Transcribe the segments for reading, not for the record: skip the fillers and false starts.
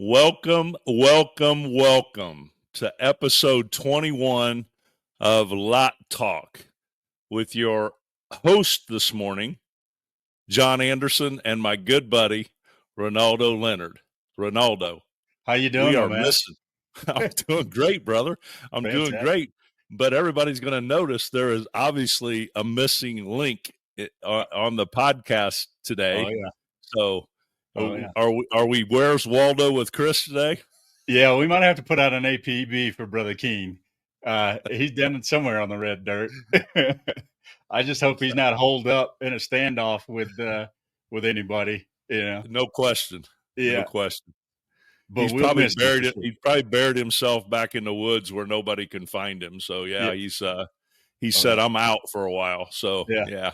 Welcome, welcome, welcome to episode 21 of LotTalk with your host this morning, John Anderson, and my good buddy, Renaldo Leonard. Renaldo, How you doing, we are man? missing. I'm doing great, brother. I'm doing great. But everybody's going to notice there is obviously a missing link on the podcast today. Oh, yeah. So are we Where's Waldo with Chris today? Yeah, we might have to put out an APB for Brother Keene. He's down somewhere on the red dirt. I just hope he's not holed up in a standoff with anybody. Yeah, no question. Yeah, no question. But He's probably buried it. He probably buried himself back in the woods where nobody can find him. So he said, "I'm out for a while." So yeah.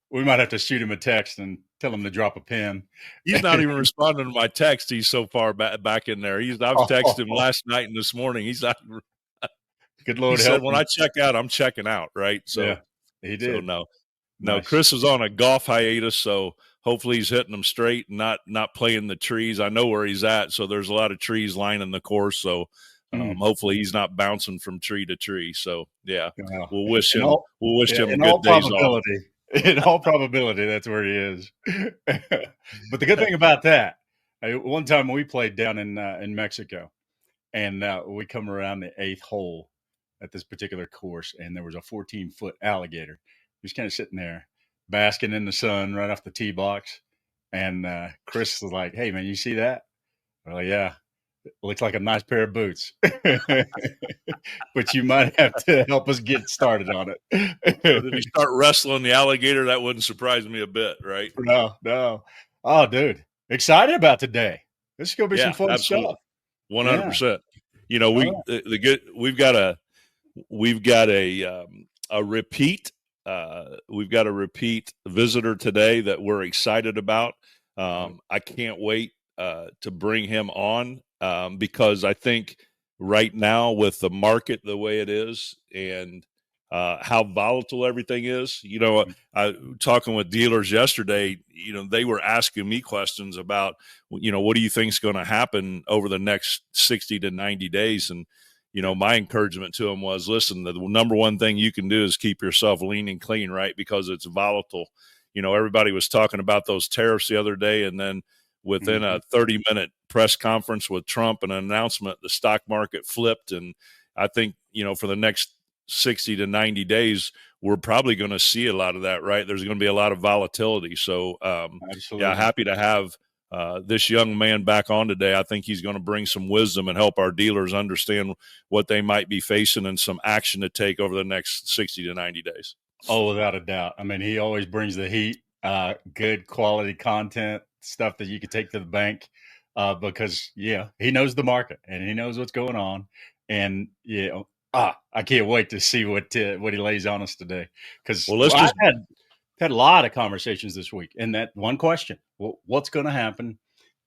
We might have to shoot him a text and tell him to drop a pin. He's not even responding to my text. He's so far back in there. I've texted him last night and this morning. He's not. Good Lord, he said, "When I check out, I'm checking out." Right. So yeah, he did. So no. Nice. Chris is on a golf hiatus, so hopefully he's hitting them straight and not playing the trees. I know where he's at, so there's a lot of trees lining the course. So hopefully he's not bouncing from tree to tree. So we'll wish him a good days off. In all probability, that's where he is. But the good thing about that, one time we played down in Mexico, and we come around the 8th hole at this particular course, and there was a 14-foot alligator. He was kind of sitting there basking in the sun right off the tee box. And Chris was like, "Hey, man, you see that?" Well, yeah, it looks like a nice pair of boots. But you might have to help us get started on it. Did he start wrestling the alligator? That wouldn't surprise me a bit, right? No. Oh, dude, excited about today. This is going to be some fun stuff. 100%. You know, we've got a repeat. We've got a repeat visitor today that we're excited about. I can't wait to bring him on because I think right now with the market the way it is and how volatile everything is, talking with dealers yesterday, they were asking me questions about, what do you think is going to happen over the next 60 to 90 days? And my encouragement to him was, listen, the number one thing you can do is keep yourself lean and clean, right? Because it's volatile. Everybody was talking about those tariffs the other day, and then within a 30-minute press conference with Trump and an announcement, the stock market flipped. And I think, for the next 60 to 90 days, we're probably going to see a lot of that, right? There's going to be a lot of volatility. So, happy to have this young man back on today. I think he's going to bring some wisdom and help our dealers understand what they might be facing and some action to take over the next 60 to 90 days. Oh, without a doubt. I mean, he always brings the heat, good quality content, stuff that you can take to the bank because, he knows the market and he knows what's going on. And, I can't wait to see what he lays on us today. Because I've had a lot of conversations this week, and that one question: what's going to happen,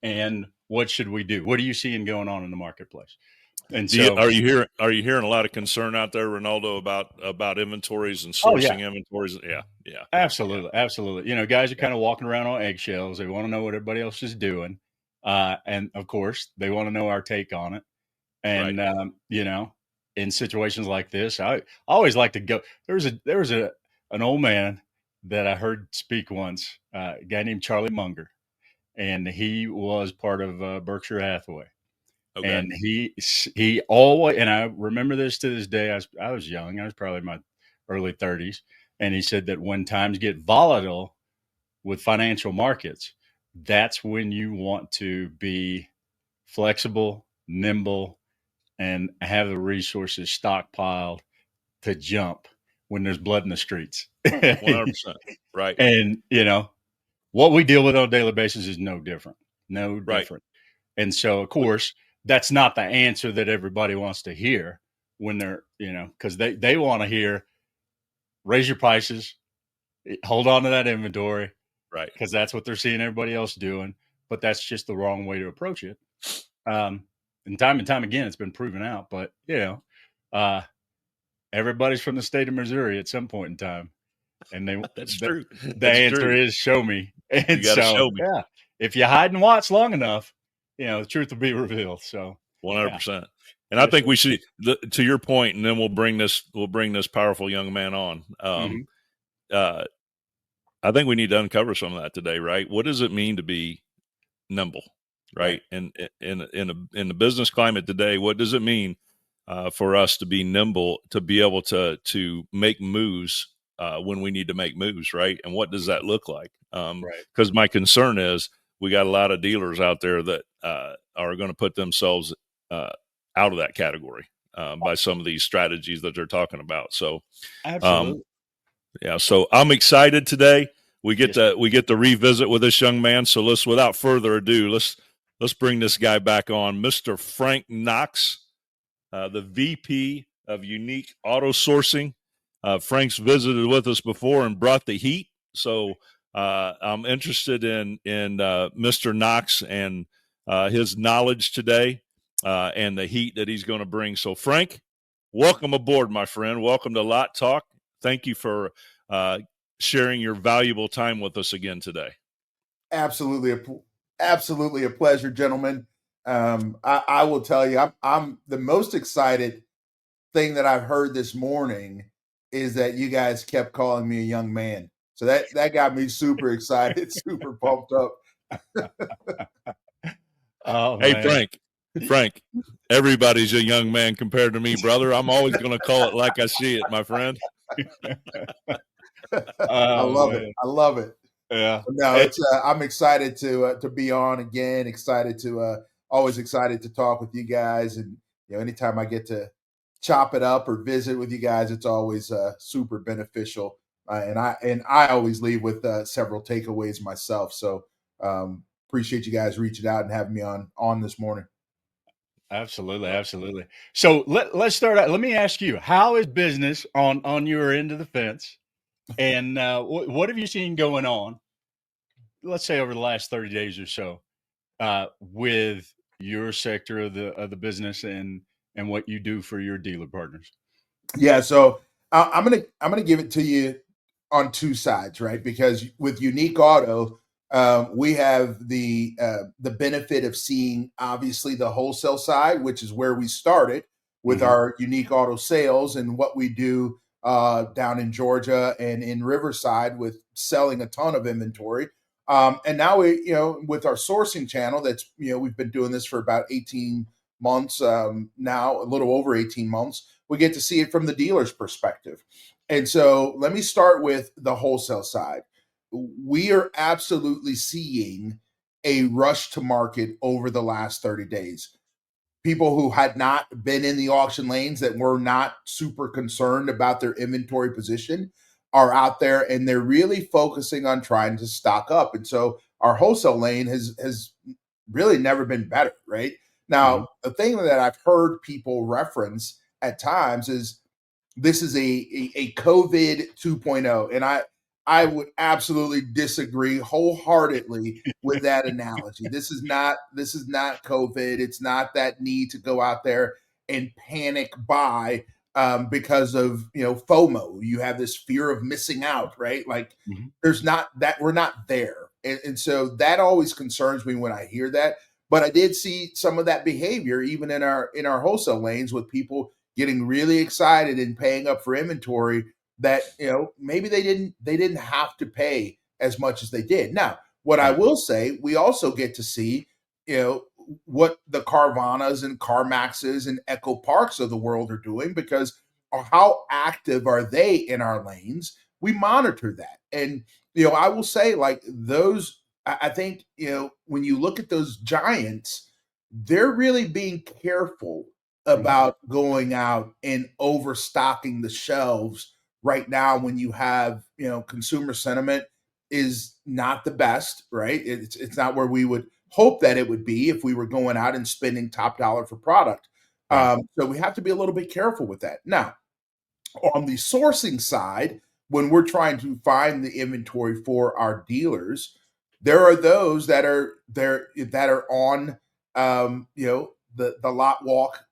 and what should we do? What are you seeing going on in the marketplace? And so, are you hearing a lot of concern out there, Renaldo, about inventories and sourcing inventories? Yeah, absolutely. Guys are kind of walking around on eggshells. They want to know what everybody else is doing, and of course, they want to know our take on it. And in situations like this, I always like to go. There was an old man that I heard speak once, a guy named Charlie Munger, and he was part of Berkshire Hathaway. Okay. And he always, and I remember this to this day. I was young. I was probably in my early 30s, and he said that when times get volatile with financial markets, that's when you want to be flexible, nimble, and have the resources stockpiled to jump when there's blood in the streets. 100%. Right. And, what we deal with on a daily basis is no different. And so, of course, that's not the answer that everybody wants to hear when they're, because they want to hear, raise your prices, hold on to that inventory. Right. Because that's what they're seeing everybody else doing. But that's just the wrong way to approach it. And time again, it's been proven out. But, everybody's from the state of Missouri at some point in time. And that's true. The answer is show me. And you gotta show me. Yeah, if you hide and watch long enough, the truth will be revealed. So 100%. And I yes, think sir. we should, to your point, and then we'll bring this powerful young man on. Mhm. Uh, I think we need to uncover some of that today, right? What does it mean to be nimble, Right. right? And in the business climate today, what does it mean for us to be nimble, to be able to make moves when we need to make moves, right? And what does that look like? Right. Because my concern is we got a lot of dealers out there that are going to put themselves out of that category by some of these strategies that they're talking about. So, um, Absolutely. yeah, so I'm excited today. We get Yes. to revisit with this young man. So without further ado, let's bring this guy back on, Mr. Frank Knox, the VP of Unique Auto Sourcing. Frank's visited with us before and brought the heat. So I'm interested in Mr. Knox and his knowledge today and the heat that he's going to bring. So Frank, welcome aboard, my friend. Welcome to LotTalk. Thank you for sharing your valuable time with us again today. Absolutely a pleasure, gentlemen. I will tell you, I'm the most excited thing that I've heard this morning is that you guys kept calling me a young man. So that got me super excited, super pumped up. Oh, Hey, man. Frank, everybody's a young man compared to me, brother. I'm always going to call it like I see it, my friend. I Oh, love it. man. I love it. Yeah. No, it's I'm excited to be on again. Excited to always excited to talk with you guys, and anytime I get to chop it up or visit with you guys, it's always super beneficial. And I always leave with several takeaways myself. So appreciate you guys reaching out and having me on this morning. Absolutely, absolutely. So let's start out. Let me ask you, how is business on your end of the fence, and what have you seen going on? Let's say over the last 30 days or so, with your sector of the business and what you do for your dealer partners. Yeah, so I'm gonna give it to you on two sides, right? Because with Unique Auto, we have the benefit of seeing obviously the wholesale side, which is where we started with Mhm. our Unique Auto sales and what we do down in Georgia and in Riverside with selling a ton of inventory. And now with our sourcing channel, that's we've been doing this for about 18 months now, a little over 18 months. We get to see it from the dealer's perspective. And so let me start with the wholesale side. We are absolutely seeing a rush to market over the last 30 days. People who had not been in the auction lanes, that were not super concerned about their inventory position, are out there and they're really focusing on trying to stock up. And so our wholesale lane has really never been better, right? Mhm. Now, the thing that I've heard people reference at times is this is a COVID 2.0. And I would absolutely disagree wholeheartedly with that analogy. This is not COVID. It's not that need to go out there and panic buy because of FOMO. You have this fear of missing out, right? Like Mhm. there's not that, we're not there. And so that always concerns me when I hear that. But I did see some of that behavior even in our wholesale lanes, with people getting really excited and paying up for inventory that maybe they didn't have to pay as much as they did. Now, what I Right. will say, we also get to see you know what the Carvanas and CarMaxes and Echo Parks of the world are doing, because how active are they in our lanes? We monitor that. And I will say, like, those, I think when you look at those giants, they're really being careful Mhm. about going out and overstocking the shelves right now, when you have consumer sentiment is not the best, right? It's not where we would hope that it would be if we were going out and spending top dollar for product. Right. So we have to be a little bit careful with that. Now, on the sourcing side, when we're trying to find the inventory for our dealers, there are those that are there that are on the lot walk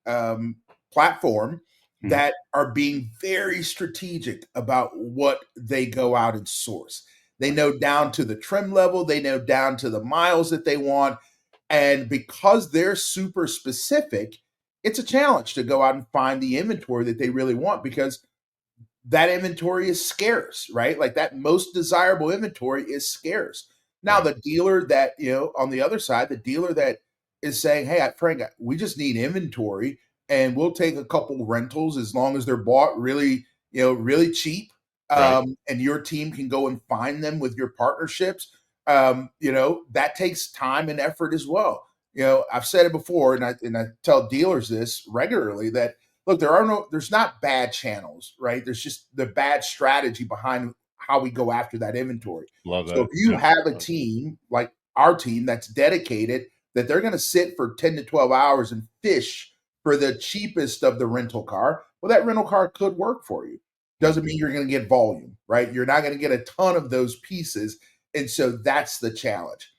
platform, Mhm. that are being very strategic about what they go out and source. They Right. know down to the trim level, they know down to the miles that they want. And because they're super specific, it's a challenge to go out and find the inventory that they really want, because that inventory is scarce, right? Like that most desirable inventory is scarce. Now, Right. the dealer that, on the other side, the dealer that is saying, hey, Frank, we just need inventory and we'll take a couple rentals as long as they're bought really, really cheap. Right. And your team can go and find them with your partnerships. That takes time and effort as well. I've said it before, and I tell dealers this regularly, that look, there's not bad channels, right? There's just the bad strategy behind how we go after that inventory. Love So that. if you Yeah. have a team like our team that's dedicated, that they're going to sit for 10 to 12 hours and fish for the cheapest of the rental car, well, that rental car could work for you. Doesn't mean you're going to get volume, right? You're not going to get a ton of those pieces. And so that's the challenge.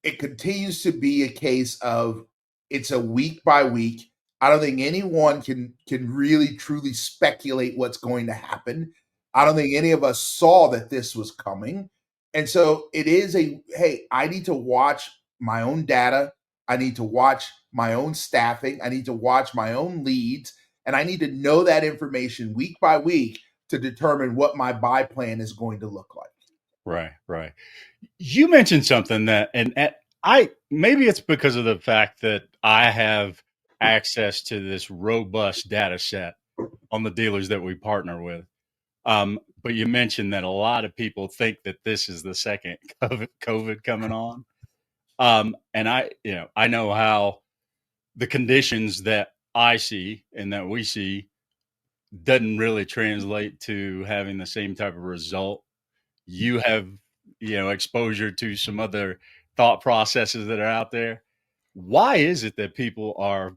It continues to be a case of it's a week by week. I don't think anyone can really truly speculate what's going to happen. I don't think any of us saw that this was coming. And so it is hey, I need to watch my own data. I need to watch my own staffing. I need to watch my own leads. And I need to know that information week by week to determine what my buy plan is going to look like. Right. Right. You mentioned something and I maybe it's because of the fact that I have access to this robust data set on the dealers that we partner with. But you mentioned that a lot of people think that this is the second COVID coming on. And I know how the conditions that I see and that we see doesn't really translate to having the same type of result. You have, exposure to some other thought processes that are out there. Why is it that people are,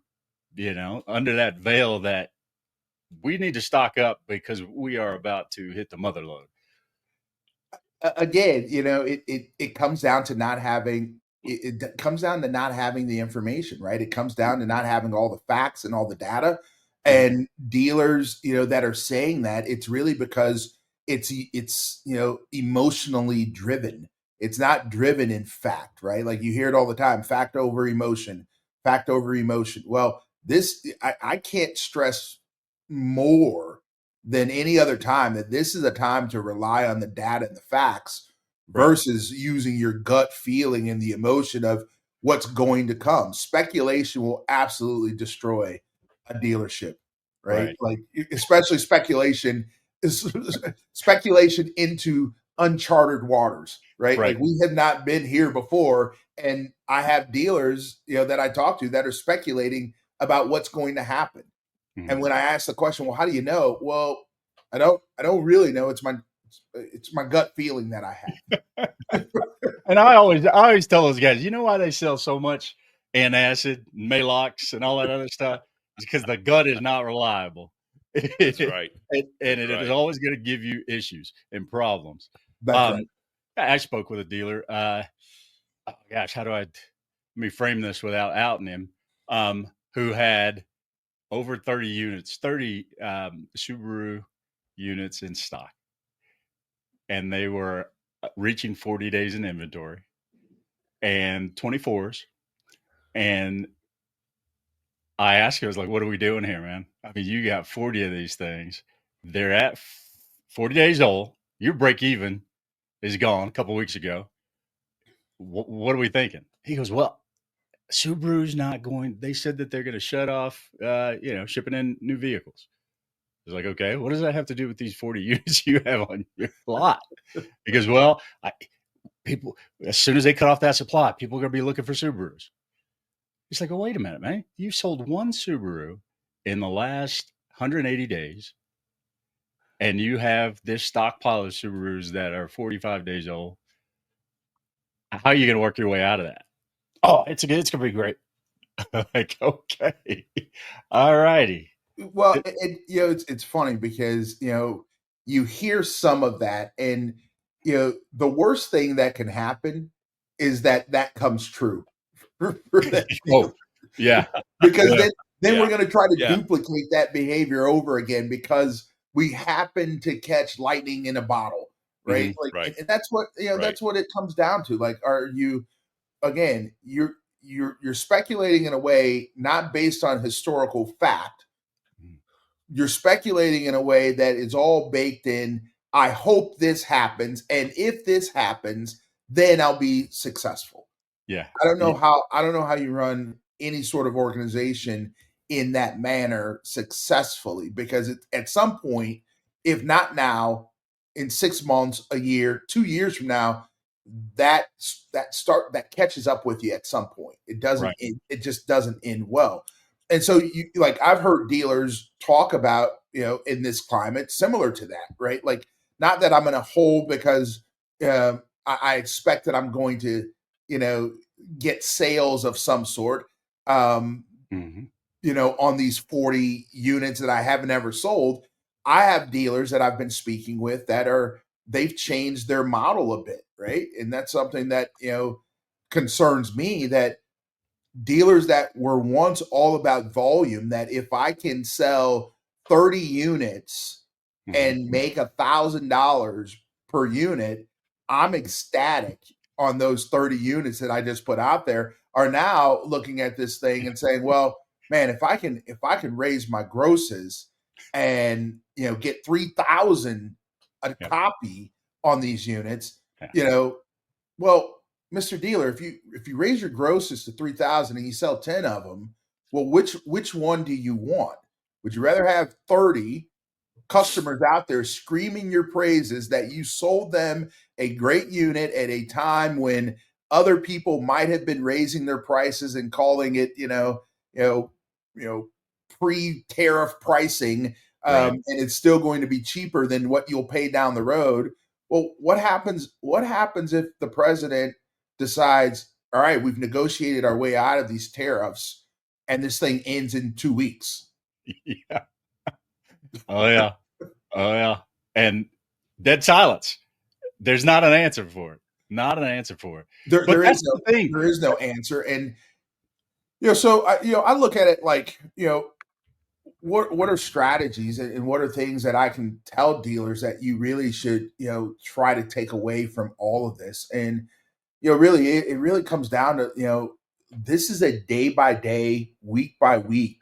under that veil that we need to stock up because we are about to hit the mother load? Again, it comes down to not having it comes down to not having the information, right? It comes down to not having all the facts and all the data. And dealers, that are saying that, it's really because it's emotionally driven. It's not driven in fact, right? Like you hear it all the time, fact over emotion, fact over emotion. Well, I can't stress more than any other time that this is a time to rely on the data and the facts Right. versus using your gut feeling and the emotion of what's going to come. Speculation will absolutely destroy a dealership, right? Right. Like especially speculation speculation into uncharted waters, right? Right. Like we have not been here before, and I have dealers, that I talk to that are speculating about what's going to happen. And when I ask the question, well, how do you know? Well, I don't really know. It's my gut feeling that I have. And I always tell those guys, you know why they sell so much antacid, Malox, and all that other stuff? It's because the gut is not reliable. That's right. And it Right. is always going to give you issues and problems. That's right. I spoke with a dealer. Oh gosh, let me frame this without outing him? Who had over 30 units, 30 Subaru units in stock. And they were reaching 40 days in inventory and 24s. And I asked him, I was like, what are we doing here, man? I mean, you got 40 of these things. They're at 40 days old. Your break even is gone a couple weeks ago. What are we thinking? He goes, well, Subaru's not going. They said that they're going to shut off, shipping in new vehicles. I was like, okay, what does that have to do with these 40 units you have on your lot? Because, well, people, as soon as they cut off that supply, people are going to be looking for Subarus. He's like, well, wait a minute, man. You sold one Subaru in the last 180 days, and you have this stockpile of Subarus that are 45 days old. How are you going to work your way out of that? Oh, it's going to be great. Like, okay. All righty. Well, it's funny because, you hear some of that, and, the worst thing that can happen is that comes true. Oh, yeah. Because Yeah. then we're going to try to Yeah. duplicate that behavior over again because we happen to catch lightning in a bottle, right? Mhm. Like, Right. and that's what Right. that's what it comes down to. Like, are you again, you're speculating in a way not based on historical fact. You're speculating in a way that is all baked in. I hope this happens, and if this happens, then I'll be successful. Yeah. I don't know how you run any sort of organization in that manner successfully, because at some point, if not now, in 6 months, a year, 2 years from now, that catches up with you at some point. It doesn't. Right. It just doesn't end well. And so, like, I've heard dealers talk about, in this climate, similar to that, right? Like, not that I'm going to hold because I expect that I'm going to, get sales of some sort, Mhm. on these 40 units that I haven't ever sold. I have dealers that I've been speaking with that they've changed their model a bit, right? And that's something that, concerns me, that dealers that were once all about volume, that if I can sell 30 units and make $1,000 per unit, I'm ecstatic on those 30 units that I just put out there, are now looking at this thing and saying, well, man, if I can raise my grosses and, get 3,000 a copy on these units, well, Mr. Dealer, if you raise your grosses to 3,000 and you sell 10 of them, well, which one do you want? Would you rather have 30 customers out there screaming your praises that you sold them a great unit at a time when other people might have been raising their prices and calling it, pre-tariff pricing, Right. and it's still going to be cheaper than what you'll pay down the road? Well, what happens if the president decides, all right, we've negotiated our way out of these tariffs and this thing ends in 2 weeks? Yeah. Oh yeah. Oh yeah. And dead silence. There's not an answer for it. Not an answer for it. But There that's is the thing. no answer. And so I look at it like, what are strategies and what are things that I can tell dealers that you really should, try to take away from all of this? And really, it really comes down to, this is a day by day, week by week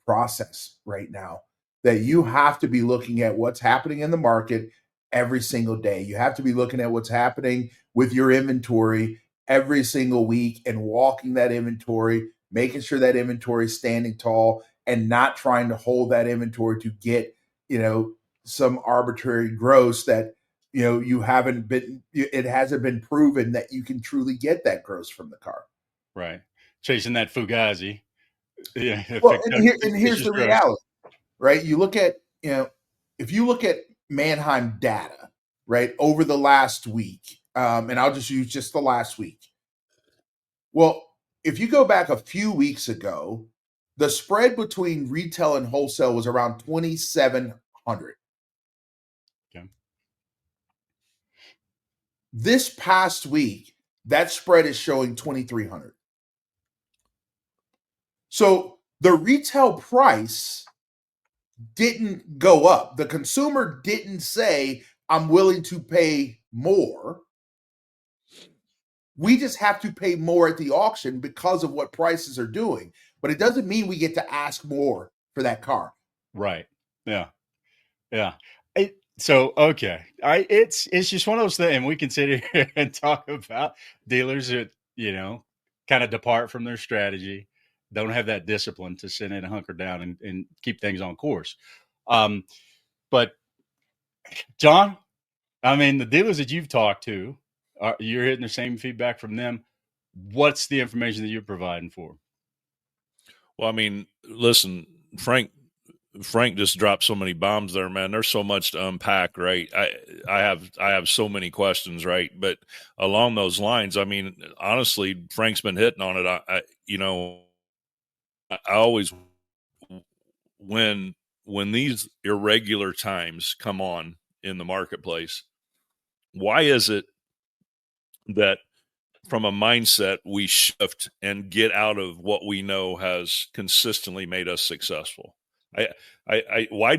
process right now, that you have to be looking at what's happening in the market every single day. You have to be looking at what's happening with your inventory every single week and walking that inventory, making sure that inventory is standing tall and not trying to hold that inventory to get, some arbitrary gross that, it hasn't been proven that you can truly get that gross from the car. Right. Chasing that Fugazi. Yeah. Well, and here's the reality, right? You look at, if you look at Manheim data, right, over the last week, and I'll just use just the last week. Well, if you go back a few weeks ago, the spread between retail and wholesale was around 2,700. Okay. This past week, that spread is showing 2,300. So the retail price didn't go up. The consumer didn't say, I'm willing to pay more. We just have to pay more at the auction because of what prices are doing. But it doesn't mean we get to ask more for that car. Right. Yeah. Yeah. Okay. It's just one of those things, and we can sit here and talk about dealers that, kind of depart from their strategy, don't have that discipline to sit in and hunker down and keep things on course. But John, I mean, the dealers that you've talked to, you're hitting the same feedback from them. What's the information that you're providing for? Well, I mean, listen, Frank just dropped so many bombs there, man. There's so much to unpack, right? I have so many questions, right? But along those lines, I mean, honestly, Frank's been hitting on it. I always, when these irregular times come on in the marketplace, why is it that from a mindset we shift and get out of what we know has consistently made us successful? Why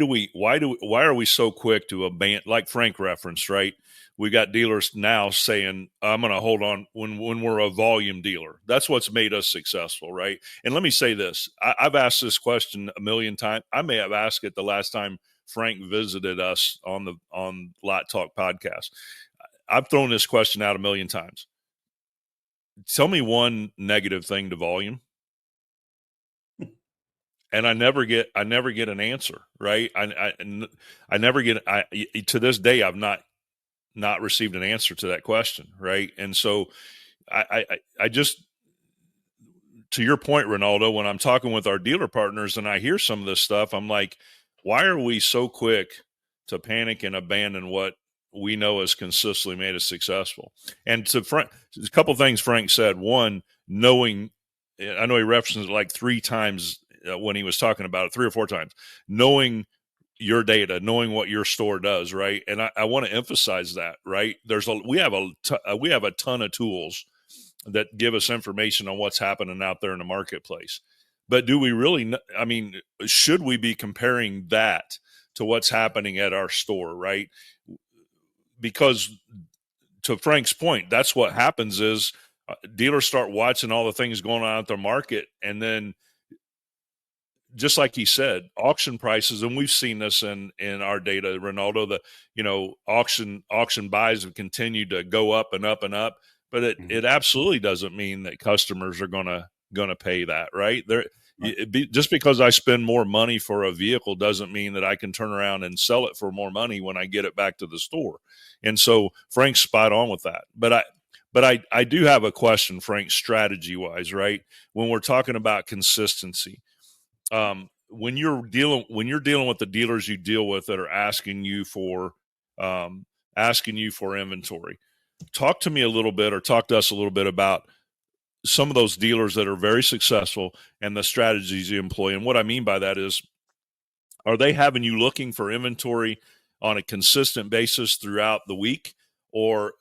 are we so quick to abandon, like Frank referenced, right? We got dealers now saying, I'm going to hold on when we're a volume dealer. That's what's made us successful, right? And let me say this. I've asked this question a million times. I may have asked it the last time Frank visited us on LotTalk podcast. I've thrown this question out a million times. Tell me one negative thing to volume. And I never get an answer, right? I never get, to this day, I've not received an answer to that question, right? And so I just, to your point, Renaldo, when I'm talking with our dealer partners and I hear some of this stuff, I'm like, why are we so quick to panic and abandon what we know has consistently made us successful? And to Frank, a couple of things Frank said. One, knowing, I know he referenced it like 3 times when he was talking about it, 3 or 4 times, knowing your data, knowing what your store does, right? And I want to emphasize that, right? We have a ton of tools that give us information on what's happening out there in the marketplace. But do we really, should we be comparing that to what's happening at our store, right? Because to Frank's point, that's what happens is dealers start watching all the things going on at their market, and then just like he said, auction prices, and we've seen this in our data, Renaldo, auction buys have continued to go up and up and up, but it absolutely doesn't mean that customers are gonna pay that, right? Just because I spend more money for a vehicle doesn't mean that I can turn around and sell it for more money when I get it back to the store. And so Frank's spot on with that. But I do have a question, Frank, strategy wise, right? When we're talking about consistency, when you're dealing with the dealers you deal with that are asking you for inventory, talk to me a little bit, or talk to us a little bit about some of those dealers that are very successful and the strategies you employ. And what I mean by that is, are they having you looking for inventory on a consistent basis throughout the week, or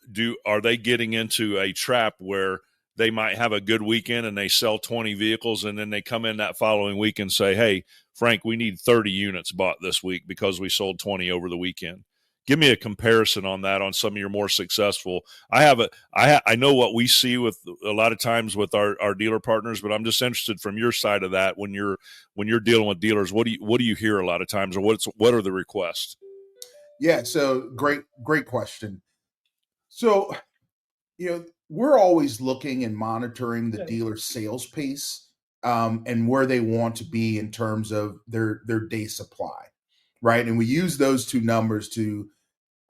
are they getting into a trap where they might have a good weekend and they sell 20 vehicles, and then they come in that following week and say, hey, Frank, we need 30 units bought this week because we sold 20 over the weekend? Give me a comparison on that on some of your more successful. I know what we see with a lot of times with our dealer partners, but I'm just interested from your side of that. When you're dealing with dealers, what do you hear a lot of times, or what are the requests? Yeah. So great question. So, we're always looking and monitoring the dealer sales pace, and where they want to be in terms of their day supply, right? And we use those 2 numbers to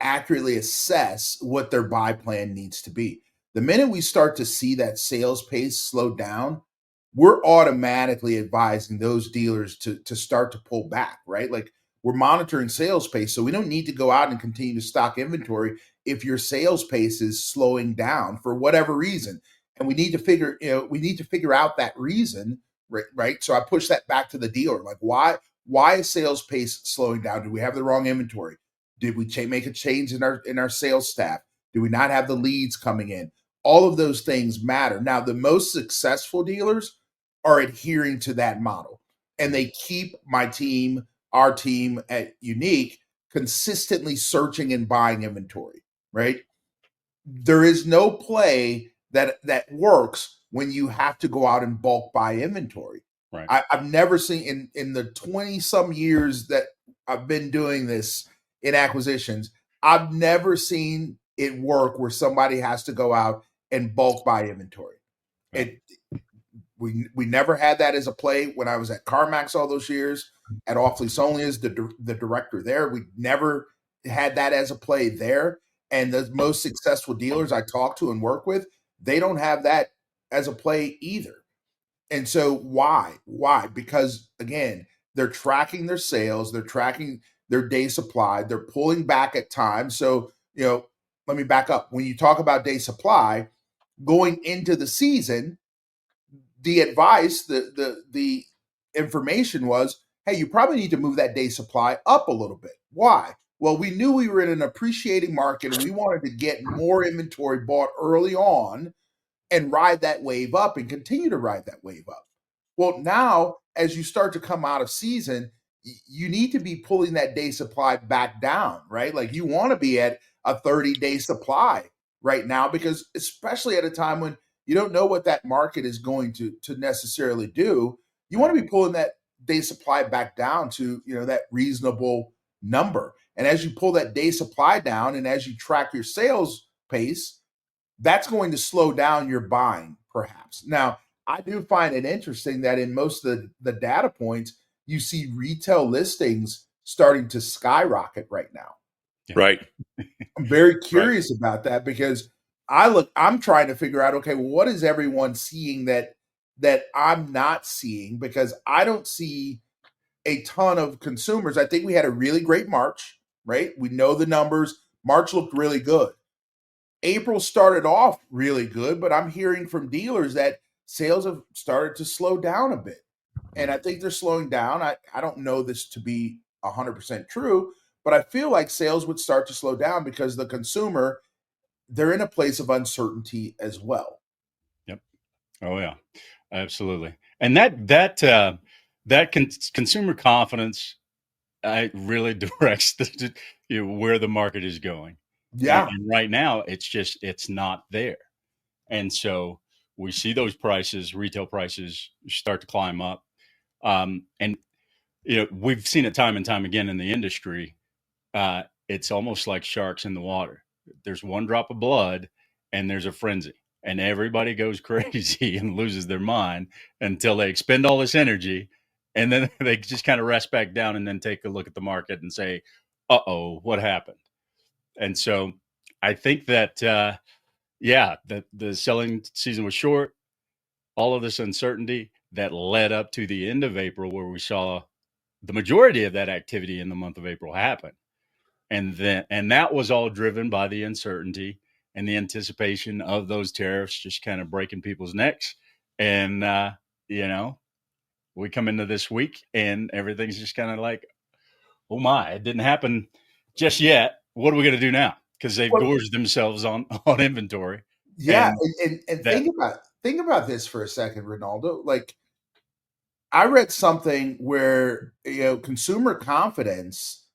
accurately assess what their buy plan needs to be. The minute we start to see that sales pace slow down, we're automatically advising those dealers to start to pull back, right? Like, we're monitoring sales pace, so we don't need to go out and continue to stock inventory if your sales pace is slowing down for whatever reason. And we need to figure out that reason, right? So I push that back to the dealer. Like, why is sales pace slowing down? Do we have the wrong inventory? Did we make a change in our sales staff? Do we not have the leads coming in? All of those things matter. Now, the most successful dealers are adhering to that model, and they keep our team at Unique, consistently searching and buying inventory, right? There is no play that works when you have to go out and bulk buy inventory. Right. I've never seen in the 20 some years that I've been doing this in acquisitions, I've never seen it work where somebody has to go out and bulk buy inventory. Right. We never had that as a play when I was at CarMax all those years. At Off Lease Only as the director there, we never had that as a play there. And the most successful dealers I talk to and work with, they don't have that as a play either. And so why? Because again, they're tracking their sales, they're tracking their day supply, they're pulling back at times. So, let me back up. When you talk about day supply, going into the season, the advice, the information was, hey, you probably need to move that day supply up a little bit. Why? Well, we knew we were in an appreciating market and we wanted to get more inventory bought early on and ride that wave up and continue to ride that wave up. Well, now, as you start to come out of season, you need to be pulling that day supply back down, right? Like you want to be at a 30-day supply right now, because especially at a time when you don't know what that market is going to necessarily do, you want to be pulling that day supply back down to, that reasonable number. And as you pull that day supply down and as you track your sales pace, that's going to slow down your buying, perhaps. Now, I do find it interesting that in most of the data points, you see retail listings starting to skyrocket right now. Right. I'm very curious about that, because I'm trying to figure out, okay, well, what is everyone seeing that I'm not seeing? Because I don't see a ton of consumers. I think we had a really great March, right? We know the numbers. March looked really good. April started off really good, but I'm hearing from dealers that sales have started to slow down a bit. And I think they're slowing down. I don't know this to be 100% true, but I feel like sales would start to slow down because the consumer, they're in a place of uncertainty as well. Yep. Oh yeah, absolutely. And consumer confidence, really directs where the market is going. Yeah. And right now it's not there. And so we see those retail prices start to climb up. And we've seen it time and time again in the industry. It's almost like sharks in the water. There's one drop of blood and there's a frenzy, and everybody goes crazy and loses their mind until they expend all this energy. And then they just kind of rest back down and then take a look at the market and say, uh-oh, what happened? And so I think that, the selling season was short. All of this uncertainty that led up to the end of April, where we saw the majority of that activity in the month of April happen. And that was all driven by the uncertainty and the anticipation of those tariffs just kind of breaking people's necks. And, we come into this week and everything's just kind of like, oh my, it didn't happen just yet. What are we going to do now? Because they've gorged themselves on inventory. Yeah. And think about this for a second, Renaldo. Like, I read something where, consumer confidence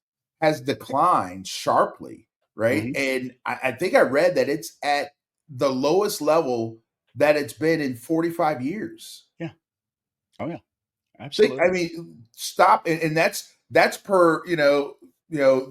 has declined sharply, right? Mm-hmm. And I think I read that it's at the lowest level that it's been in 45 years. Yeah. Oh yeah. Absolutely. I mean, stop. And that's per, the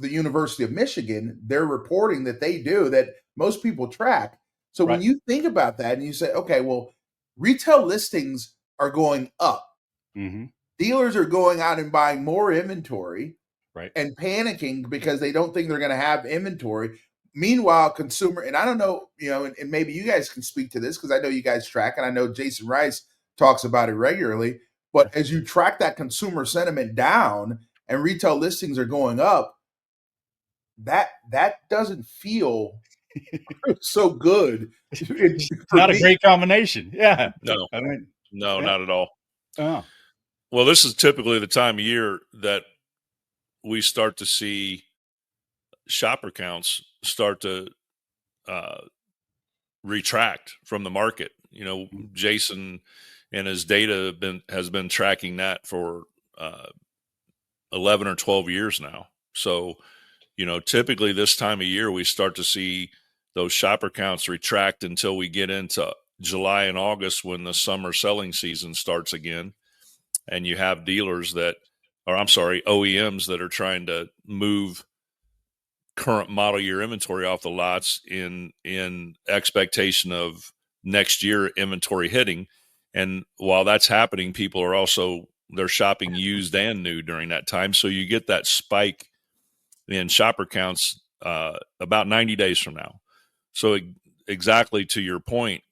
University of Michigan. They're reporting that they do that most people track. So when you think about that and you say, okay, well, retail listings are going up. Mm-hmm. Dealers are going out and buying more inventory, right, and panicking because they don't think they're going to have inventory. Meanwhile, consumer, and I don't know, and maybe you guys can speak to this because I know you guys track, and I know Jason Rice talks about it regularly. But as you track that consumer sentiment down and retail listings are going up, that doesn't feel so good. It's not a great combination. Yeah. No, not at all. Oh. Well, this is typically the time of year that we start to see shopper counts start to retract from the market. Jason and his data has been tracking that for 11 or 12 years now. So, typically this time of year, we start to see those shopper counts retract until we get into July and August, when the summer selling season starts again. And you have OEMs that are trying to move current model year inventory off the lots in expectation of next year inventory hitting. And while that's happening, people are they're shopping used and new during that time. So you get that spike in shopper counts about 90 days from now. So exactly to your point,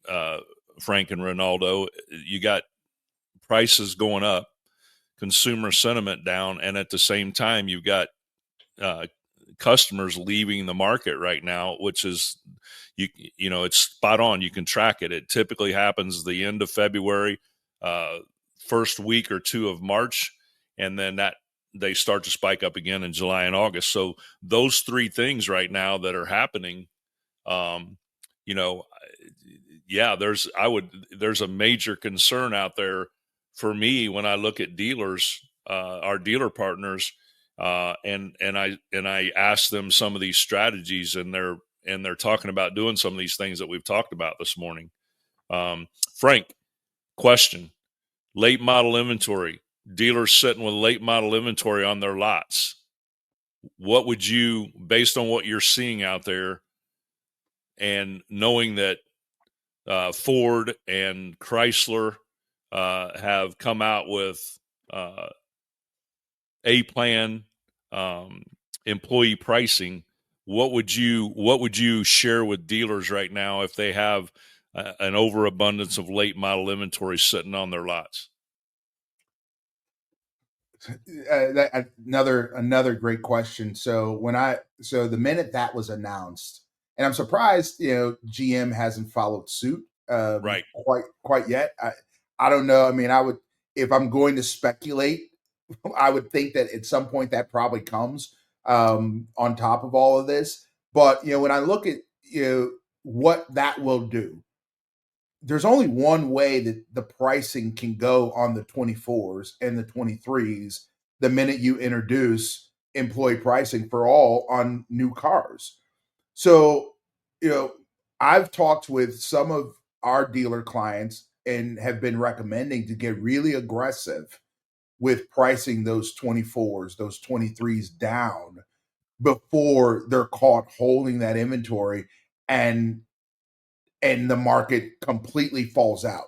Frank and Renaldo, you got prices going up, consumer sentiment down, and at the same time, you've got customers leaving the market right now, which is, it's spot on. You can track it. It typically happens the end of February, first week or two of March, and then they start to spike up again in July and August. So those three things right now that are happening, there's a major concern out there for me when I look at dealers our dealer partners, and I asked them some of these strategies, and they're talking about doing some of these things that we've talked about this morning. Frank, question: late model inventory. Dealers sitting with late model inventory on their lots. What would you, based on what you're seeing out there, and knowing that Ford and Chrysler have come out with a plan, employee pricing, what would you share with dealers right now if they have an overabundance of late model inventory sitting on their lots? Another great question. So the minute that was announced, and I'm surprised, GM hasn't followed suit Right. quite yet. I don't know. I mean, if I'm going to speculate, I would think that at some point that probably comes on top of all of this. But when I look at what that will do, there's only one way that the pricing can go on the 24s and the 23s the minute you introduce employee pricing for all on new cars. So, I've talked with some of our dealer clients and have been recommending to get really aggressive with pricing those 24s, those 23s down before they're caught holding that inventory and the market completely falls out.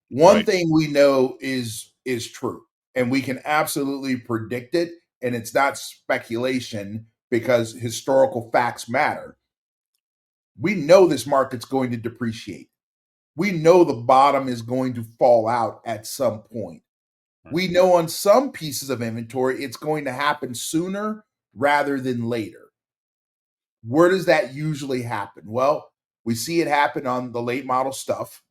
One Right. thing we know is true, and we can absolutely predict it, and it's not speculation because historical facts matter. We know this market's going to depreciate. We know the bottom is going to fall out at some point. We know on some pieces of inventory it's going to happen sooner rather than later. Where does that usually happen? Well, we see it happen on the late model stuff,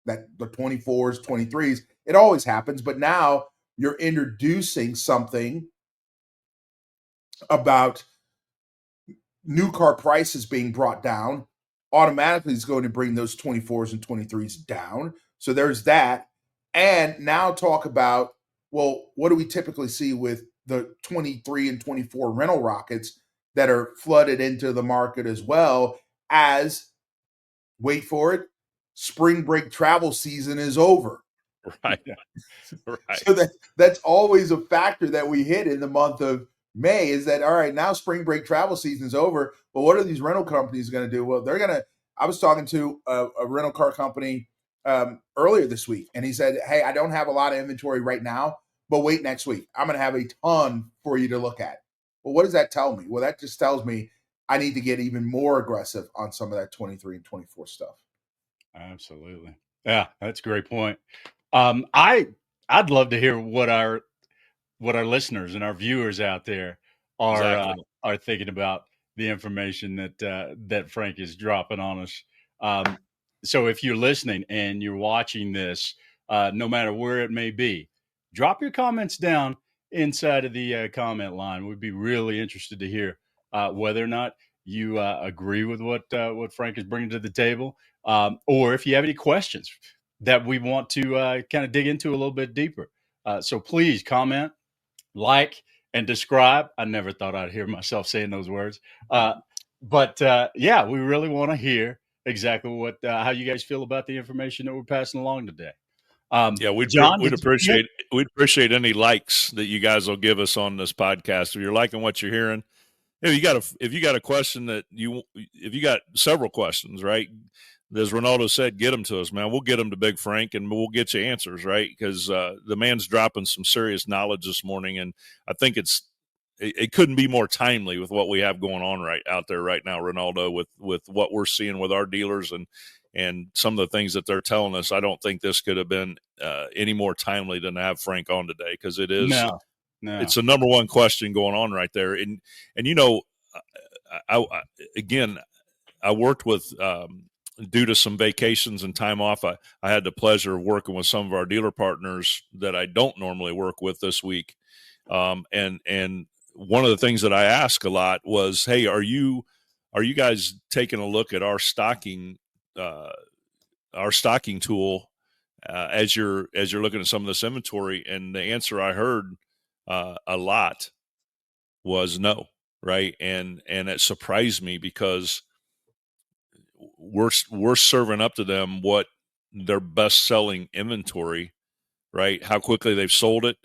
that the 24s, 23s. It always happens, but now you're introducing something about new car prices being brought down. Automatically is going to bring those 24s and 23s down. So there's that. And now talk about, well, what do we typically see with the 23 and 24 rental rockets that are flooded into the market as well as, wait for it, spring break travel season is over. Right. Right. So that's always a factor that we hit in the month of May, is that, all right, now spring break travel season is over, but what are these rental companies going to do? Well, I was talking to a rental car company earlier this week, and he said, hey, I don't have a lot of inventory right now, but wait next week. I'm going to have a ton for you to look at. Well, what does that tell me? Well, that just tells me I need to get even more aggressive on some of that 23 and 24 stuff. Absolutely. Yeah, that's a great point. I'd love to hear what our listeners and our viewers out there are thinking about the information that Frank is dropping on us. So if you're listening and you're watching this, no matter where it may be, drop your comments down inside of the comment line. We'd be really interested to hear whether or not you agree with what Frank is bringing to the table, or if you have any questions that we want to kind of dig into a little bit deeper. So please comment, like, and describe. I never thought I'd hear myself saying those words. But yeah, we really want to hear exactly how you guys feel about the information that we're passing along today. Yeah, we'd John, appreciate any likes that you guys will give us on this podcast. If you're liking what you're hearing, if you got a question if you got several questions, right? As Renaldo said, get them to us, man. We'll get them to Big Frank, and we'll get you answers, right? Because the man's dropping some serious knowledge this morning, and I think it couldn't be more timely with what we have going on right out there right now, Renaldo, with what we're seeing with our dealers and some of the things that they're telling us. I don't think this could have been any more timely than to have Frank on today, because it is. No. It's the number one question going on right there, and I worked with. Due to some vacations and time off, I had the pleasure of working with some of our dealer partners that I don't normally work with this week. And one of the things that I ask a lot was, hey, are you guys taking a look at our stocking tool as you're looking at some of this inventory? And the answer I heard a lot was no, right? And it surprised me because we're serving up to them what their best selling inventory, right? How quickly they've sold it,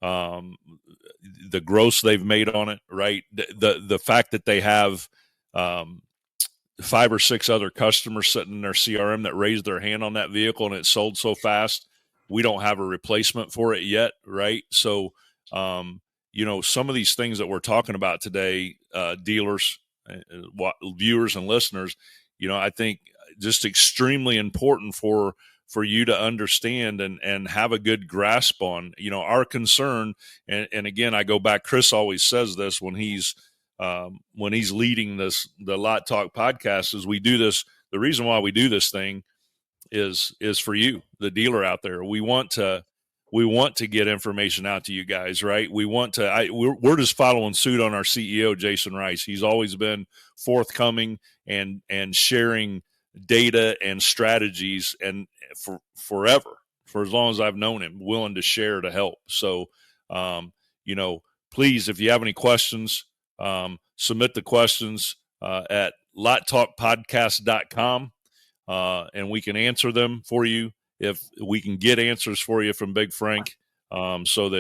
the gross they've made on it, right? The fact that they have 5 or 6 other customers sitting in their CRM that raised their hand on that vehicle and it sold so fast, we don't have a replacement for it yet, right? So, some of these things that we're talking about today, dealers, viewers, and listeners, I think just extremely important for you to understand and have a good grasp on. Our concern, and again, I go back. Chris always says this when he's leading the LotTalk podcast, is we do this. The reason why we do this thing is for you, the dealer out there. We want to get information out to you guys, right? We're just following suit on our CEO, Jason Rice. He's always been forthcoming and sharing data and strategies, and forever, for as long as I've known him, willing to share to help. So, please, if you have any questions, submit the questions at lottalkpodcast.com, and we can answer them for you. If we can get answers for you from Big Frank, so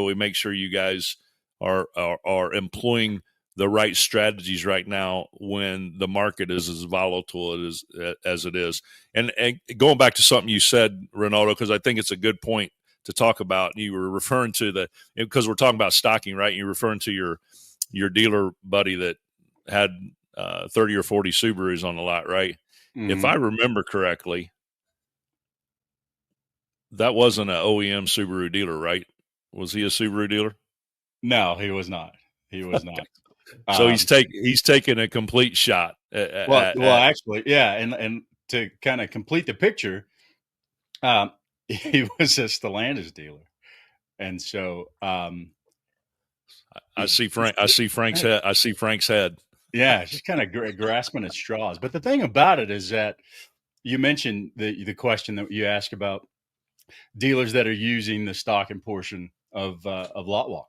we make sure you guys are employing the right strategies right now when the market is as volatile as it is. And going back to something you said, Renaldo, because I think it's a good point to talk about. You were referring to because we're talking about stocking, right? You're referring to your dealer buddy that had 30 or 40 Subarus on the lot, right? Mm-hmm. If I remember correctly, that wasn't an OEM Subaru dealer, right? Was he a Subaru dealer? No, he was not. He was not. So he's taking a complete shot. Actually, yeah, and to kind of complete the picture, he was a Stellantis dealer, and so I see Frank's head. I see Frank's head. Yeah, just kind of grasping at straws. But the thing about it is that you mentioned the question that you asked about dealers that are using the stocking portion of LotWalk,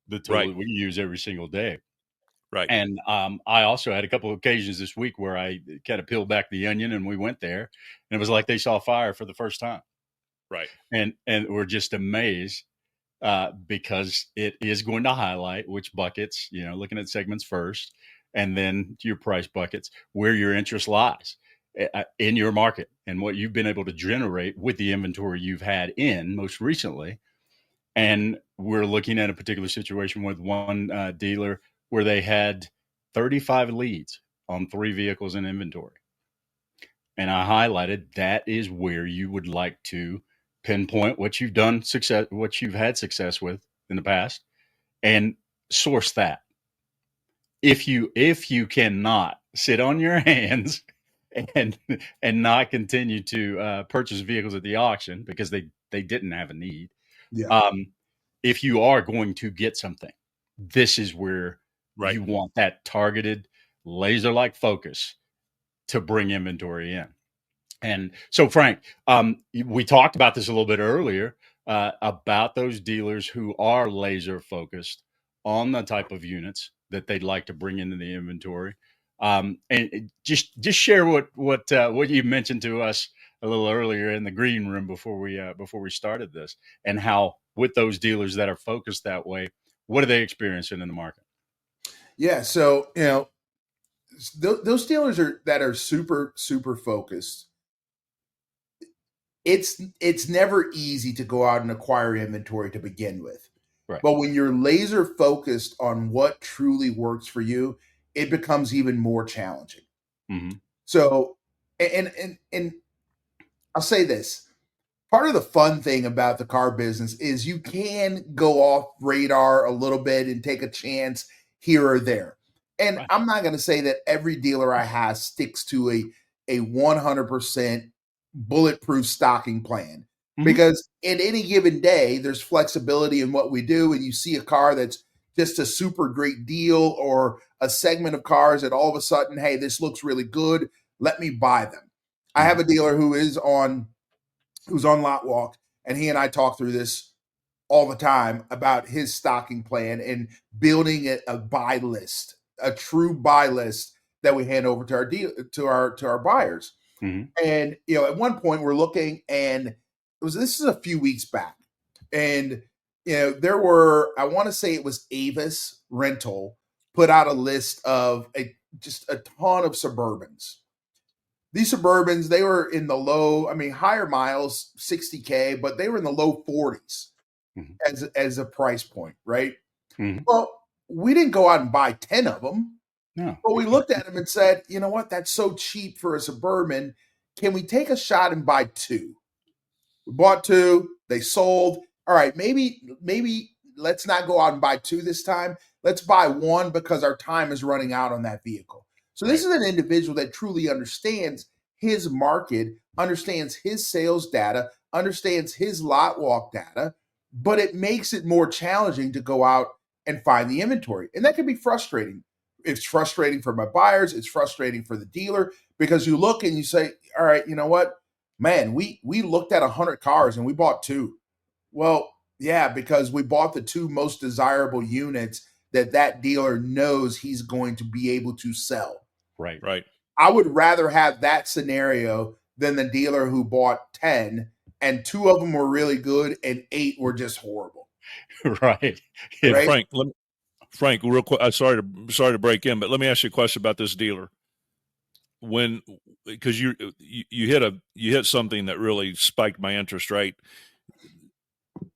the tool that we use every single day. Right. And I also had a couple of occasions this week where I kind of peeled back the onion and we went there, and it was like they saw fire for the first time. Right. And we're just amazed because it is going to highlight which buckets, looking at segments first, and then your price buckets, where your interest lies in your market and what you've been able to generate with the inventory you've had in most recently. And we're looking at a particular situation with one dealer where they had 35 leads on 3 vehicles in inventory. And I highlighted that is where you would like to pinpoint what you've had success with in the past, and source that. If you cannot sit on your hands and not continue to purchase vehicles at the auction because they didn't have a need. Yeah. If you are going to get something, this is where you want that targeted, laser-like focus to bring inventory in. And so, Frank, we talked about this a little bit earlier about those dealers who are laser-focused on the type of units that they'd like to bring into the inventory. And just share what you mentioned to us a little earlier in the green room before we started this, and how with those dealers that are focused that way, what are they experiencing in the market? Yeah, so those dealers that are super focused. It's never easy to go out and acquire inventory to begin with. Right. But when you're laser focused on what truly works for you, it becomes even more challenging. Mm-hmm. So, and I'll say this. Part of the fun thing about the car business is you can go off radar a little bit and take a chance here or there. And right. I'm not going to say that every dealer I have sticks to a 100% bulletproof stocking plan, because in any given day, there's flexibility in what we do. And you see a car that's just a super great deal, or a segment of cars that all of a sudden, hey, this looks really good, let me buy them. I have a dealer who's on LotWalk, and he and I talked through this all the time about his stocking plan and building a buy list, a true buy list that we hand over to our buyers. Mm-hmm. And at one point we're looking, and this is a few weeks back, and there were, I want to say it was Avis Rental put out a list of just a ton of Suburbans. These Suburbans, they were in the low, higher miles, 60K, but they were in the low 40s as a price point, right? Mm-hmm. Well, we didn't go out and buy 10 of them. No. But we looked at them and said, you know what? That's so cheap for a Suburban. Can we take a shot and buy 2? We bought 2. They sold. All right, maybe let's not go out and buy 2 this time. Let's buy 1 because our time is running out on that vehicle. So this is an individual that truly understands his market, understands his sales data, understands his lot walk data, but it makes it more challenging to go out and find the inventory. And that can be frustrating. It's frustrating for my buyers. It's frustrating for the dealer, because you look and you say, all right, you know what, man, we looked at 100 cars and we bought 2. Well, yeah, because we bought the 2 most desirable units that dealer knows he's going to be able to sell. Right. I would rather have that scenario than the dealer who bought 10 and 2 of them were really good and 8 were just horrible. Right. Yeah, right? Frank, real quick. Sorry to break in, but let me ask you a question about this dealer. Because you hit something that really spiked my interest, right?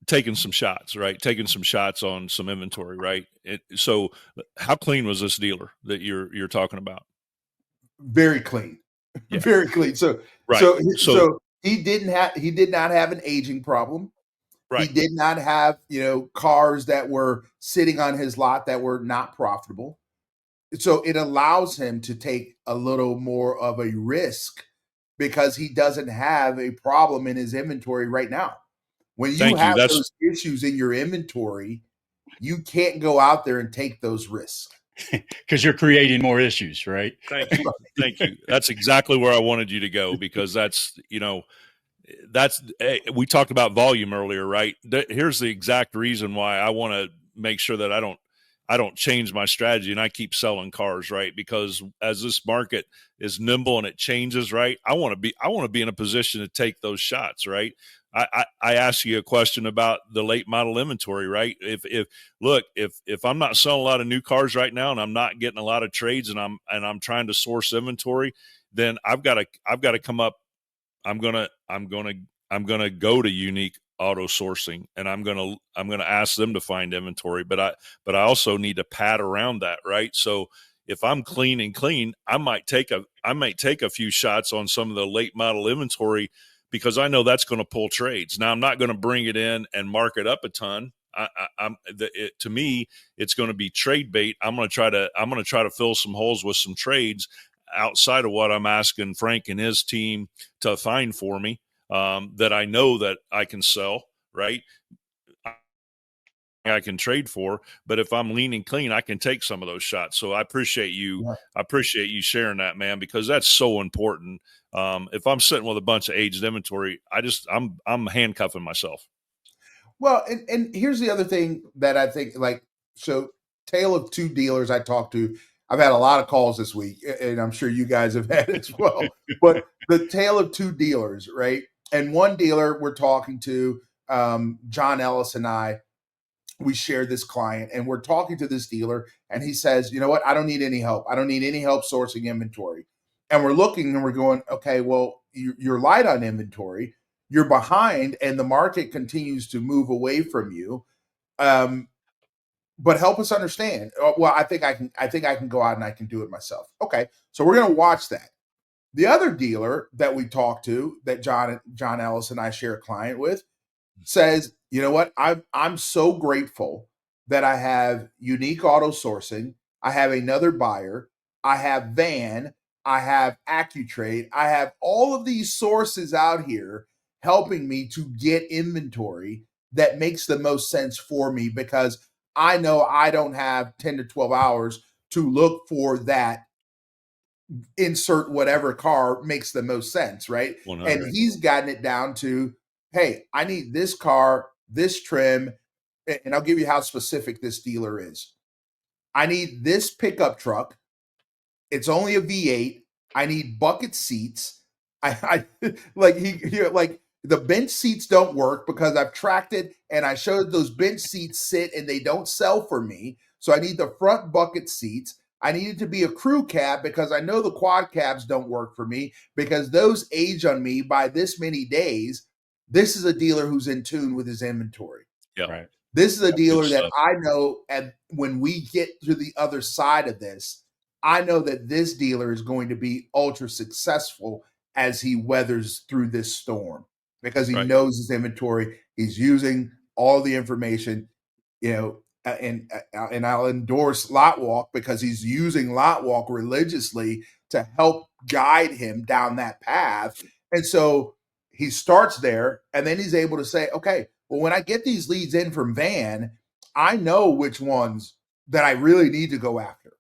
Taking some shots on some inventory, right? So, how clean was this dealer that you're talking about? Very clean, yeah. Very clean. So he did not have an aging problem. Right. He did not have, cars that were sitting on his lot that were not profitable. So it allows him to take a little more of a risk because he doesn't have a problem in his inventory right now. When you have those issues in your inventory, you can't go out there and take those risks. Because you're creating more issues, right? Thank you. That's exactly where I wanted you to go, because that's we talked about volume earlier, right? Here's the exact reason why I want to make sure that I don't change my strategy and I keep selling cars, right? Because as this market is nimble and it changes, right? I want to be in a position to take those shots, right? I asked you a question about the late model inventory, right? If I'm not selling a lot of new cars right now and I'm not getting a lot of trades and I'm trying to source inventory, then I've got to come up. I'm gonna go to Unique Auto Sourcing, and I'm gonna ask them to find inventory. But I also need to pad around that, right? So if I'm clean, I might take a few shots on some of the late model inventory, because I know that's going to pull trades. Now I'm not going to bring it in and mark it up a ton. To me, it's going to be trade bait. I'm going to try to fill some holes with some trades outside of what I'm asking Frank and his team to find for me, that I know that I can sell, right? I can trade for, but if I'm leaning clean, I can take some of those shots. So I appreciate you. Yeah. I appreciate you sharing that, man, because that's so important. If I'm sitting with a bunch of aged inventory, I'm handcuffing myself. Well, and here's the other thing that I think, so tale of 2 dealers I talked to. I've had a lot of calls this week, and I'm sure you guys have had as well. But the tale of 2 dealers, right? And one dealer we're talking to, John Ellis and I, we shared this client, and we're talking to this dealer, and he says, you know what? I don't need any help. I don't need any help sourcing inventory. And we're looking and we're going, okay, well, you're light on inventory. You're behind, and the market continues to move away from you. But help us understand. Well, I think I can go out and I can do it myself. Okay, so we're going to watch that. The other dealer that we talked to, that John Ellis and I share a client with, says, you know what? I'm so grateful that I have Unique Auto Sourcing. I have another buyer. I have Van. I have AccuTrade. I have all of these sources out here helping me to get inventory that makes the most sense for me, because I know I don't have 10 to 12 hours to look for that insert whatever car makes the most sense, right? 100. And he's gotten it down to, hey, I need this car, this trim, and I'll give you how specific this dealer is. I need this pickup truck. It's only a V8. I need bucket seats. I like like the bench seats don't work because I've tracked it and I showed those bench seats sit and they don't sell for me. So I need the front bucket seats. I need it to be a crew cab because I know the quad cabs don't work for me because those age on me by this many days. This is a dealer who's in tune with his inventory. Yeah. Right. This is a dealer that I know, and when we get to the other side of this, I know that this dealer is going to be ultra successful as he weathers through this storm because he knows his inventory. He's using all the information, and I'll endorse LotWalk because he's using LotWalk religiously to help guide him down that path. And so he starts there, and then he's able to say, okay, well, when I get these leads in from Van, I know which ones that I really need to go after,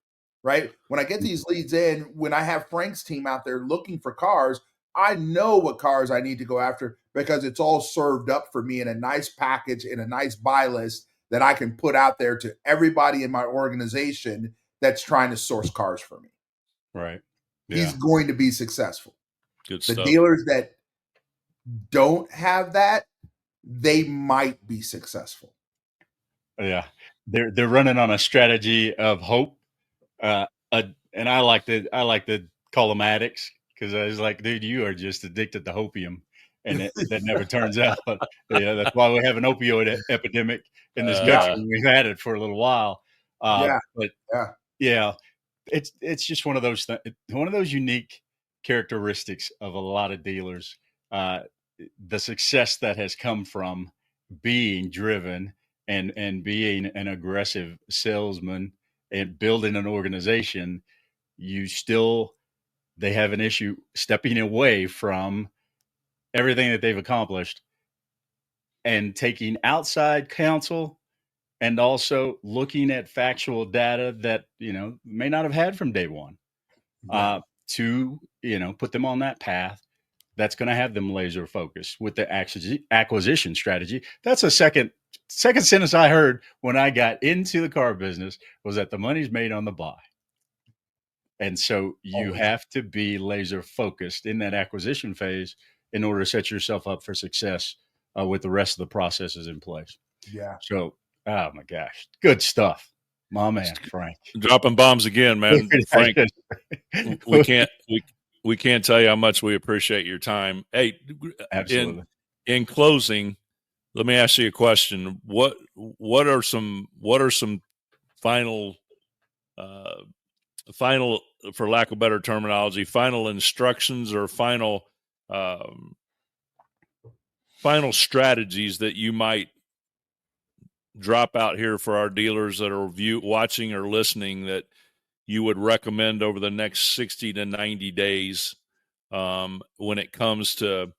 right? When I get these leads in, when I have Frank's team out there looking for cars, I know what cars I need to go after because it's all served up for me in a nice package, in a nice buy list that I can put out there to everybody in my organization that's trying to source cars for me. Right. Yeah. He's going to be successful. Good The stuff. dealers that don't have that, they might be successful. Yeah, they're running on a strategy of hope, and I like to call them addicts because I was like, dude, you are just addicted to hopium, and that never turns out. Yeah, that's why we have an opioid epidemic in this country. We've had it for a little while, but it's just one of those unique characteristics of a lot of dealers. The success that has come from being driven and being an aggressive salesman and building an organization, they have an issue stepping away from everything that they've accomplished and taking outside counsel and also looking at factual data that, may not have had from day one, to, put them on that path. That's going to have them laser focused with the acquisition strategy. That's a second sentence I heard when I got into the car business was that the money's made on the buy. And so you have to be laser focused in that acquisition phase in order to set yourself up for success with the rest of the processes in place. Yeah. So, oh my gosh, good stuff. My man, Frank. Dropping bombs again, man. Frank, we can't tell you how much we appreciate your time. Hey, absolutely. In closing, let me ask you a question. What are some final, for lack of better terminology, final instructions or final strategies that you might drop out here for our dealers that are watching or listening that you would recommend over the next 60 to 90 days when it comes to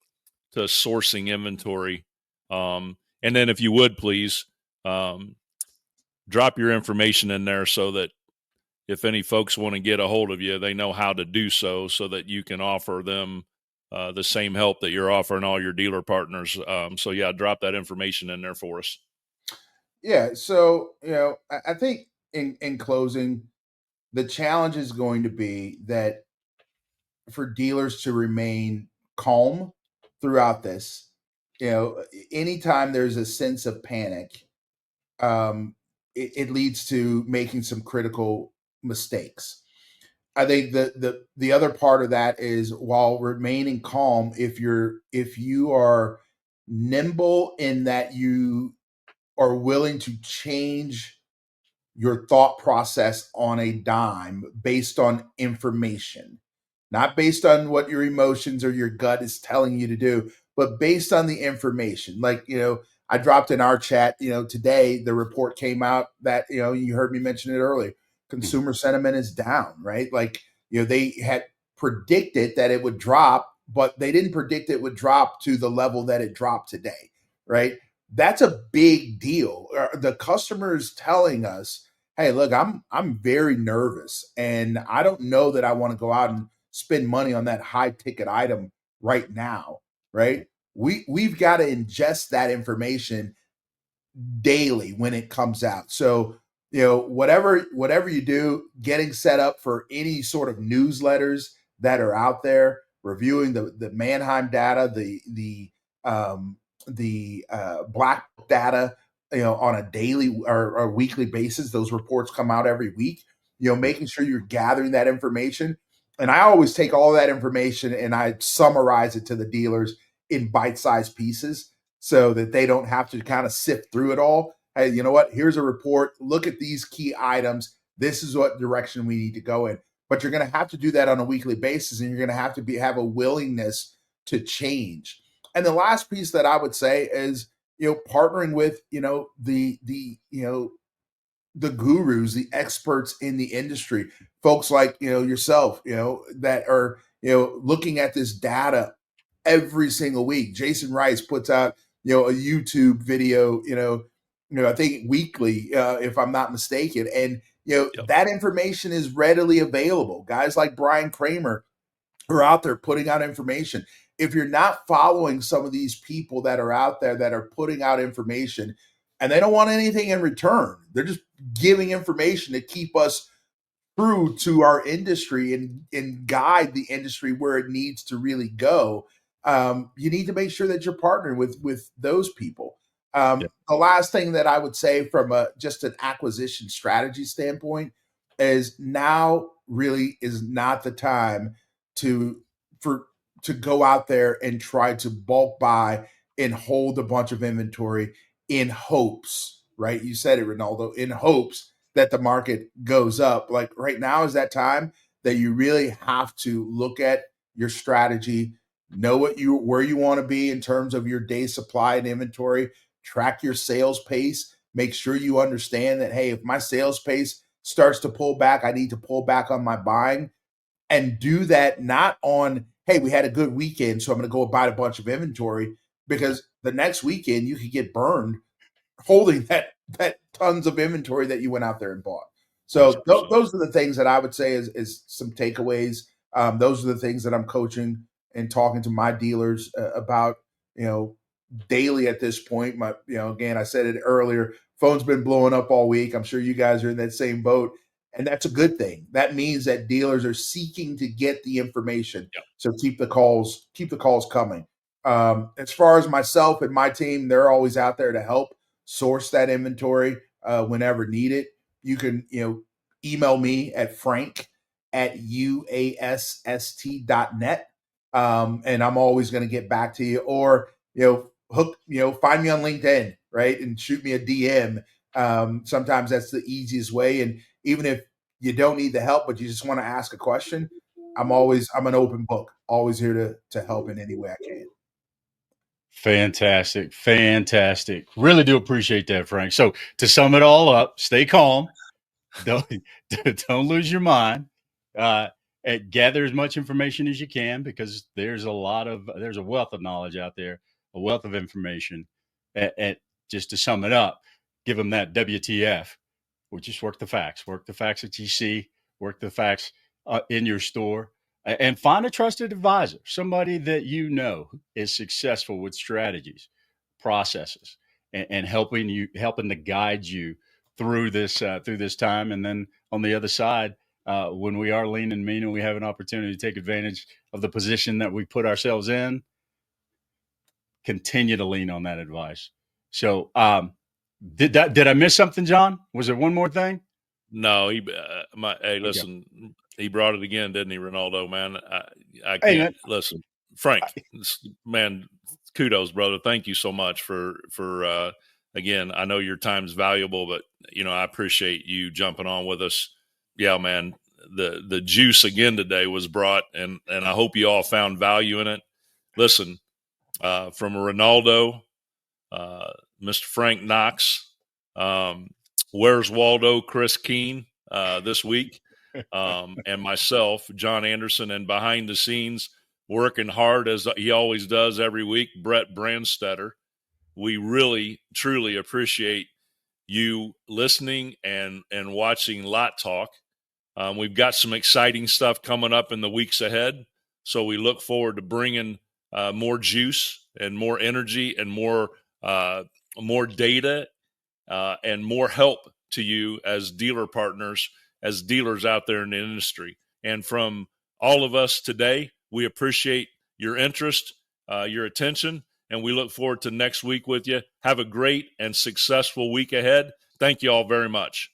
sourcing inventory? And then if you would, please drop your information in there so that if any folks want to get a hold of you, they know how to do so that you can offer them the same help that you're offering all your dealer partners. So yeah, drop that information in there for us. Yeah. So, I think in closing, the challenge is going to be that for dealers to remain calm throughout this, anytime there's a sense of panic, it leads to making some critical mistakes. I think the other part of that is while remaining calm, if you are nimble in that you are willing to change your thought process on a dime based on information, not based on what your emotions or your gut is telling you to do, but based on the information. Like, I dropped in our chat, today the report came out that, you heard me mention it earlier. Consumer sentiment is down, right? Like, they had predicted that it would drop, but they didn't predict it would drop to the level that it dropped today, right? That's a big deal. The customer is telling us, hey, look, I'm very nervous and I don't know that I want to go out and spend money on that high ticket item right now, right? We've got to ingest that information daily when it comes out. So, whatever you do, getting set up for any sort of newsletters that are out there, reviewing the Mannheim data, the Black Book data, on a daily or weekly basis. Those reports come out every week. Making sure you're gathering that information. And I always take all that information and I summarize it to the dealers in bite-sized pieces so that they don't have to kind of sift through it all. Hey, you know what? Here's a report. Look at these key items. This is what direction we need to go in. But you're going to have to do that on a weekly basis, and you're going to have to have a willingness to change. And the last piece that I would say is, partnering with, the gurus, the experts in the industry, folks like, yourself, that are, looking at this data every single week. Jason Rice puts out, a YouTube video, I think weekly, if I'm not mistaken. And, that information is readily available. Guys like Brian Kramer are out there putting out information. If you're not following some of these people that are out there that are putting out information and they don't want anything in return, they're just giving information to keep us true to our industry and guide the industry where it needs to really go. You need to make sure that you're partnering with those people. The last thing that I would say from just an acquisition strategy standpoint is now really is not the time to go out there and try to bulk buy and hold a bunch of inventory in hopes, right? You said it, Renaldo, in hopes that the market goes up. Like right now is that time that you really have to look at your strategy, know where you want to be in terms of your day supply and inventory, track your sales pace, make sure you understand that, hey, if my sales pace starts to pull back, I need to pull back on my buying, and do that not on, hey, we had a good weekend, so I'm going to go buy a bunch of inventory, because the next weekend you could get burned holding that tons of inventory that you went out there and bought. So those are the things that I would say is some takeaways. Those are the things that I'm coaching and talking to my dealers about, daily at this point. Again, I said it earlier, phone's been blowing up all week. I'm sure you guys are in that same boat. And that's a good thing. That means that dealers are seeking to get the information. Yep. So keep the calls coming. As far as myself and my team, they're always out there to help source that inventory whenever needed. You can, email me at frank@uasst.net. And I'm always going to get back to you, or, find me on LinkedIn, right? And shoot me a DM. Sometimes that's the easiest way. And even if you don't need the help, but you just want to ask a question, I'm an open book, always here to help in any way I can. Fantastic. Really do appreciate that, Frank. So to sum it all up, stay calm. Don't lose your mind. And gather as much information as you can, because there's a wealth of knowledge out there, a wealth of information. Just to sum it up, give them that WTF, which is work the facts that you see, work the facts in your store, and find a trusted advisor, somebody that is successful with strategies, processes, and helping to guide you through this time. And then on the other side, when we are lean and mean and we have an opportunity to take advantage of the position that we put ourselves in, continue to lean on that advice. So, did I miss something, John? Was there one more thing? No, hey, listen, he brought it again, didn't he, Renaldo, man? I can't listen. Frank, man, kudos, brother. Thank you so much for again, I know your time's valuable, but I appreciate you jumping on with us. Yeah, man, the juice again today was brought, and I hope you all found value in it. Listen, from Renaldo, Mr. Frank Knox, Where's Waldo, Chris Keene this week, and myself, John Anderson, and behind the scenes, working hard as he always does every week, Brett Brandstetter. We really, truly appreciate you listening and watching LotTalk. We've got some exciting stuff coming up in the weeks ahead, so we look forward to bringing more juice and more energy and more data and more help to you as dealer partners, as dealers out there in the industry. And from all of us today, we appreciate your interest, your attention, and we look forward to next week with you. Have a great and successful week ahead. Thank you all very much.